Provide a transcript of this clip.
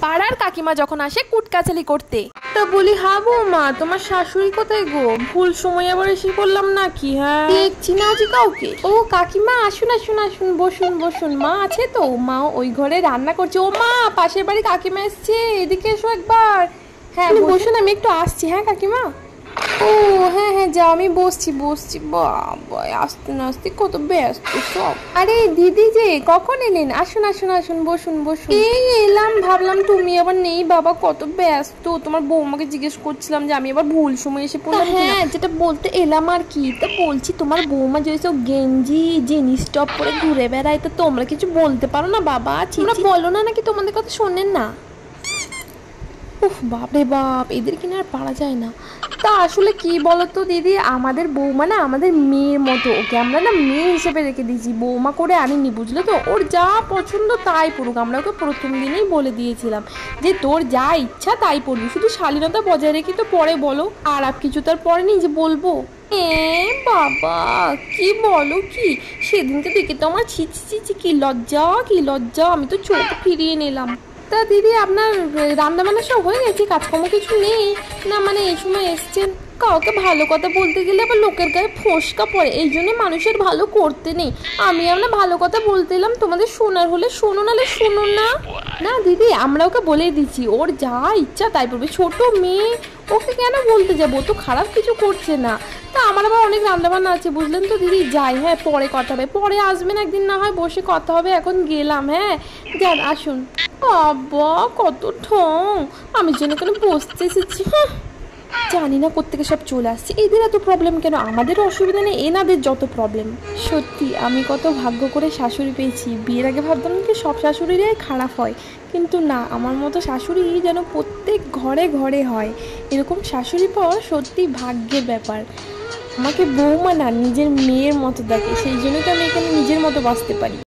পাড়ার কাকিমা যখন আসে কুটকাচালি করতে। তা বলি, হ্যাঁ বৌমা, তোমার শাশুড়ি কোথায় গো? ভুল সময় আবার এসে পড়লাম নাকি? হ্যাঁ, দেখছি না আজ কাউকে। ও কাকিমা, আসুন আসুন আসুন, বসুন বসুন। মা আছে তো? মা ওই ঘরে রান্না করছে। ও মা, পাশের বাড়ি কাকিমা এসছে, এদিকে এসো একবার। হ্যাঁ বসুন, আমি একটু আসছি। হ্যাঁ কাকিমা। ও হ্যাঁ হ্যাঁ, যাও, আমি বসছি বসছি। বাবা, আসতে না আসতে কত ব্যস্ত সব। আরে দিদি যে কখন এলেন? আসুন আসুন আসুন, বসুন বসুন। এই এলাম, ভাবলাম তুমি আবার নেই। বাবা কত ব্যস্ত। তোমার বৌমাকে জিজ্ঞেস করছিলাম যে আমি আবার ভুল সময় এসে পড়লাম। হ্যাঁ, যেটা বলতে এলাম আর কি, তা বলছি তোমার বৌমা যে সব গেঞ্জি জিনিস টপ পরে ঘুরে বেড়ায়, তো তোমরা কিছু বলতে পারো না বাবা? তোমরা বলো না নাকি? তোমাদের কথা শোনেন না? উফ বাপরে বাপ, এদের কিনা আর পারা যায় না। তা আসলে কি বলতো দিদি, আমাদের বৌমা না আমাদের মেয়ের মতো, ওকে আমরা না মেয়ে হিসেবে রেখে দিয়েছি, বৌমা করে আনিনি, বুঝলে তো? ওর যা পছন্দ তাই পড়ুক। আমরা ওকে প্রথম দিনেই বলে দিয়েছিলাম যে তোর যা ইচ্ছা তাই পড়বি, শুধু শালীনতা বজায় রেখে তো পরে বলো। আর কিছু তার পরে নি যে বলবো। বাবা কি বলো কি, সেদিনকে দেখে তো আমার ছিচি ছিচি, কি লজ্জা কি লজ্জা, আমি তো চোখ ফিরিয়ে নিলাম। তা দিদি, আপনার রান্না বান্না সব হয়ে গেছে? কাজকর্ম কিছু নেই না? মানে এই সময় এসছেন, কাউকে ভালো কথা বলতে গেলে আবার লোকের গায়ে ফোসকা পড়ে, এই জন্য মানুষের ভালো করতে নেই। আমি আপনার ভালো কথা বলতে এলাম, তোমাদের শোনার হলে শোনো, নাহলে শুনো না। না দিদি, আমরা ওকে বলে দিচ্ছি, ওর যা ইচ্ছা তাই পড়বে, ছোট মেয়ে, ওকে কেন বলতে যাবো? ও তো খারাপ কিছু করছে না। তা আমার আবার অনেক রান্নাবান্না আছে, বুঝলেন তো দিদি। যাই, হ্যাঁ পরে কথা হবে, পরে আসবেন একদিন, না হয় বসে কথা হবে। এখন গেলাম, হ্যাঁ যান, আসুন। বাবা কত ঠং, আমি যেন কেন বসতে এসেছি। জানি না কোত্থেকে সব চলে আসছে, এদের এত প্রবলেম কেন? আমাদের অসুবিধা নেই, এনাদের যত প্রবলেম। সত্যি আমি কত ভাগ্য করে শাশুড়ি পেয়েছি। বিয়ের আগে ভাবতাম কি সব শাশুড়িরাই খারাপ হয়, কিন্তু না, আমার মতো শাশুড়ি যেন প্রত্যেক ঘরে ঘরে হয়। এরকম শাশুড়ি পাওয়া সত্যি ভাগ্যের ব্যাপার। আমাকে বৌমা না নিজের মেয়ের মতো দেখে, সেই জন্য তো আমি এখানে নিজের মতো বাঁচতে পারি।